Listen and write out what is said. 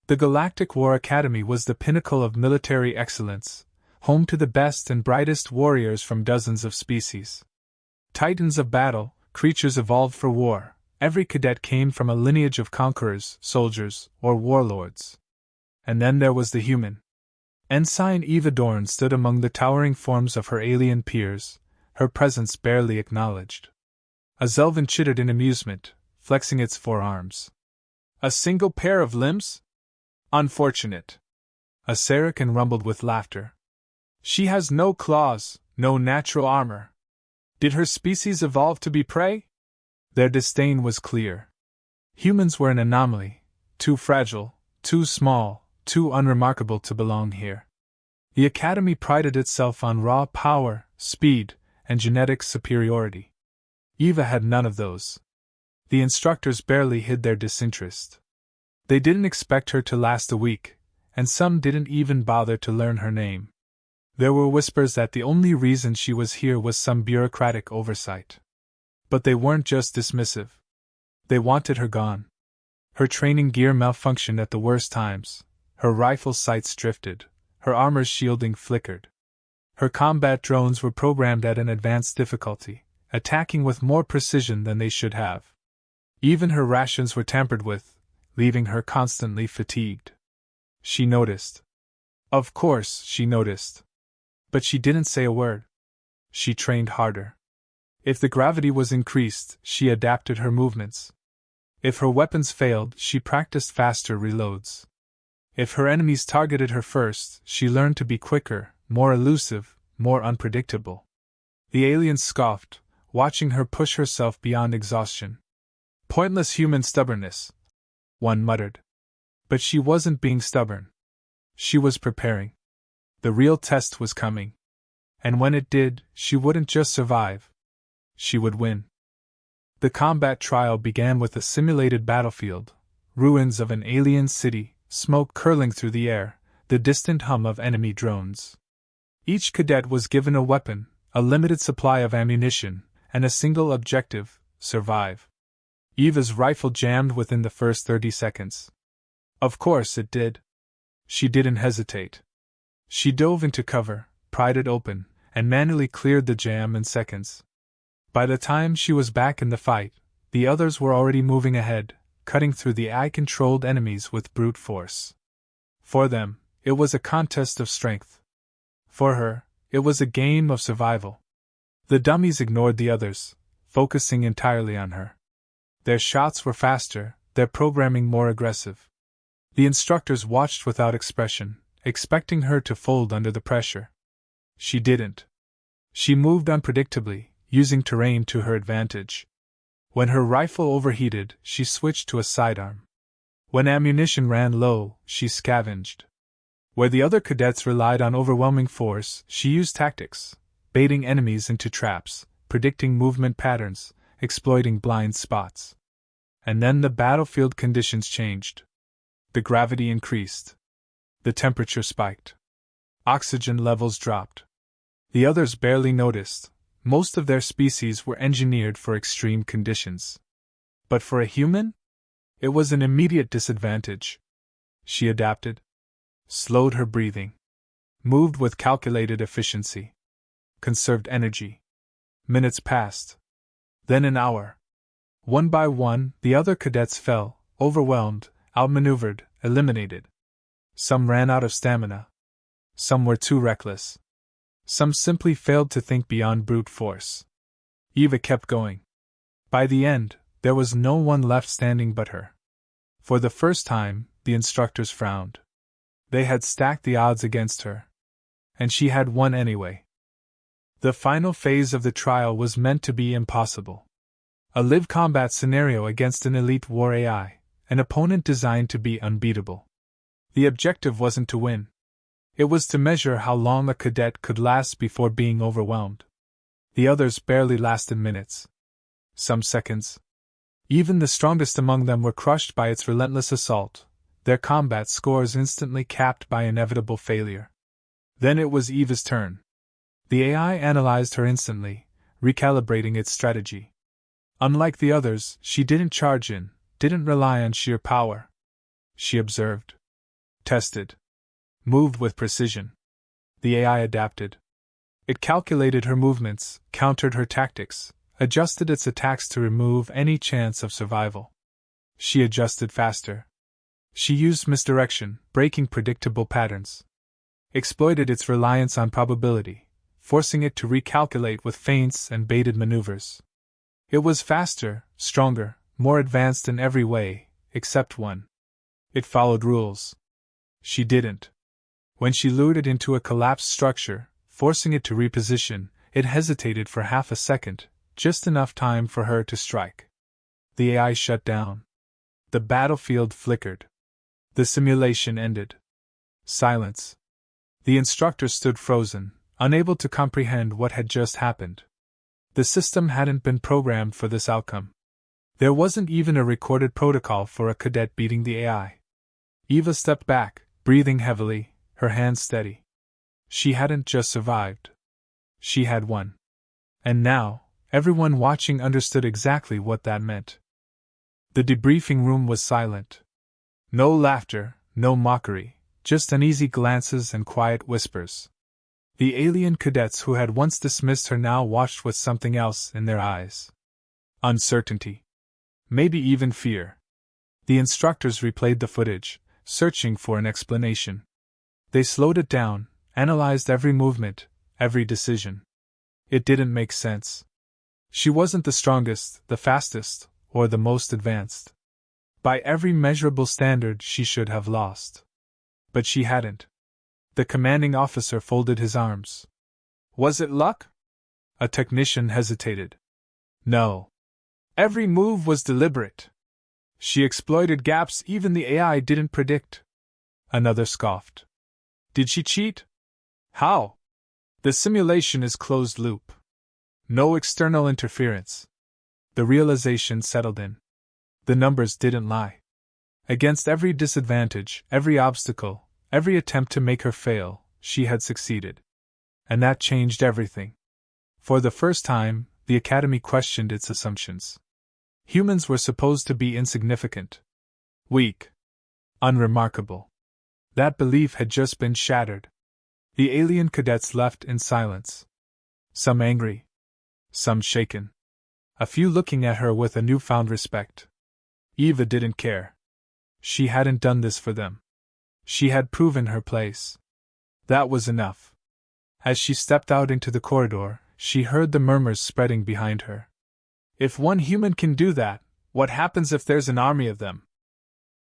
The Galactic War Academy was the pinnacle of military excellence, home to the best and brightest warriors from dozens of species. Titans of battle, creatures evolved for war, every cadet came from a lineage of conquerors, soldiers, or warlords. And then there was the human. Ensign Eva Dorn stood among the towering forms of her alien peers, her presence barely acknowledged. A Zelvin chittered in amusement, flexing its forearms. A single pair of limbs? Unfortunate. A Saracen rumbled with laughter. She has no claws, no natural armor. Did her species evolve to be prey? Their disdain was clear. Humans were an anomaly, too fragile, too small, too unremarkable to belong here. The Academy prided itself on raw power, speed, and genetic superiority. Eva had none of those. The instructors barely hid their disinterest. They didn't expect her to last a week, and some didn't even bother to learn her name. There were whispers that the only reason she was here was some bureaucratic oversight. But they weren't just dismissive. They wanted her gone. Her training gear malfunctioned at the worst times, her rifle sights drifted, her armor's shielding flickered. Her combat drones were programmed at an advanced difficulty, attacking with more precision than they should have. Even her rations were tampered with, leaving her constantly fatigued. She noticed. Of course, she noticed. But she didn't say a word. She trained harder. If the gravity was increased, she adapted her movements. If her weapons failed, she practiced faster reloads. If her enemies targeted her first, she learned to be quicker, more elusive, more unpredictable. The aliens scoffed, watching her push herself beyond exhaustion. Pointless human stubbornness, one muttered. But she wasn't being stubborn. She was preparing. The real test was coming. And when it did, she wouldn't just survive. She would win. The combat trial began with a simulated battlefield, ruins of an alien city, smoke curling through the air, the distant hum of enemy drones. Each cadet was given a weapon, a limited supply of ammunition, and a single objective: survive. Eva's rifle jammed within the first 30 seconds. Of course it did. She didn't hesitate. She dove into cover, pried it open, and manually cleared the jam in seconds. By the time she was back in the fight, the others were already moving ahead, cutting through the AI-controlled enemies with brute force. For them, it was a contest of strength. For her, it was a game of survival. The dummies ignored the others, focusing entirely on her. Their shots were faster, their programming more aggressive. The instructors watched without expression, expecting her to fold under the pressure. She didn't. She moved unpredictably, using terrain to her advantage. When her rifle overheated, she switched to a sidearm. When ammunition ran low, she scavenged. Where the other cadets relied on overwhelming force, she used tactics, baiting enemies into traps, predicting movement patterns, exploiting blind spots. And then the battlefield conditions changed. The gravity increased. The temperature spiked. Oxygen levels dropped. The others barely noticed. Most of their species were engineered for extreme conditions. But for a human? It was an immediate disadvantage. She adapted. Slowed her breathing. Moved with calculated efficiency. Conserved energy. Minutes passed. Then an hour. One by one, the other cadets fell, overwhelmed, outmaneuvered, eliminated. Some ran out of stamina. Some were too reckless. Some simply failed to think beyond brute force. Eva kept going. By the end, there was no one left standing but her. For the first time, the instructors frowned. They had stacked the odds against her. And she had won anyway. The final phase of the trial was meant to be impossible. A live combat scenario against an elite war AI, an opponent designed to be unbeatable. The objective wasn't to win. It was to measure how long a cadet could last before being overwhelmed. The others barely lasted minutes. Some seconds. Even the strongest among them were crushed by its relentless assault, their combat scores instantly capped by inevitable failure. Then it was Eva's turn. The AI analyzed her instantly, recalibrating its strategy. Unlike the others, she didn't charge in, didn't rely on sheer power. She observed. Tested. Moved with precision. The AI adapted. It calculated her movements, countered her tactics, adjusted its attacks to remove any chance of survival. She adjusted faster. She used misdirection, breaking predictable patterns. Exploited its reliance on probability, forcing it to recalculate with feints and baited maneuvers. It was faster, stronger, more advanced in every way, except one. It followed rules. She didn't. When she lured it into a collapsed structure, forcing it to reposition, it hesitated for half a second, just enough time for her to strike. The AI shut down. The battlefield flickered. The simulation ended. Silence. The instructor stood frozen, unable to comprehend what had just happened. The system hadn't been programmed for this outcome. There wasn't even a recorded protocol for a cadet beating the AI. Eva stepped back, breathing heavily, her hands steady. She hadn't just survived. She had won. And now, everyone watching understood exactly what that meant. The debriefing room was silent. No laughter, no mockery, just uneasy glances and quiet whispers. The alien cadets who had once dismissed her now watched with something else in their eyes. Uncertainty. Maybe even fear. The instructors replayed the footage, searching for an explanation. They slowed it down, analyzed every movement, every decision. It didn't make sense. She wasn't the strongest, the fastest, or the most advanced. By every measurable standard, she should have lost. But she hadn't. The commanding officer folded his arms. Was it luck? A technician hesitated. No. Every move was deliberate. She exploited gaps even the AI didn't predict. Another scoffed. Did she cheat? How? The simulation is closed loop. No external interference. The realization settled in. The numbers didn't lie. Against every disadvantage, every obstacle, every attempt to make her fail, she had succeeded. And that changed everything. For the first time, the Academy questioned its assumptions. Humans were supposed to be insignificant. Weak. Unremarkable. That belief had just been shattered. The alien cadets left in silence. Some angry. Some shaken. A few looking at her with a newfound respect. Eva didn't care. She hadn't done this for them. She had proven her place. That was enough. As she stepped out into the corridor, she heard the murmurs spreading behind her. If one human can do that, what happens if there's an army of them?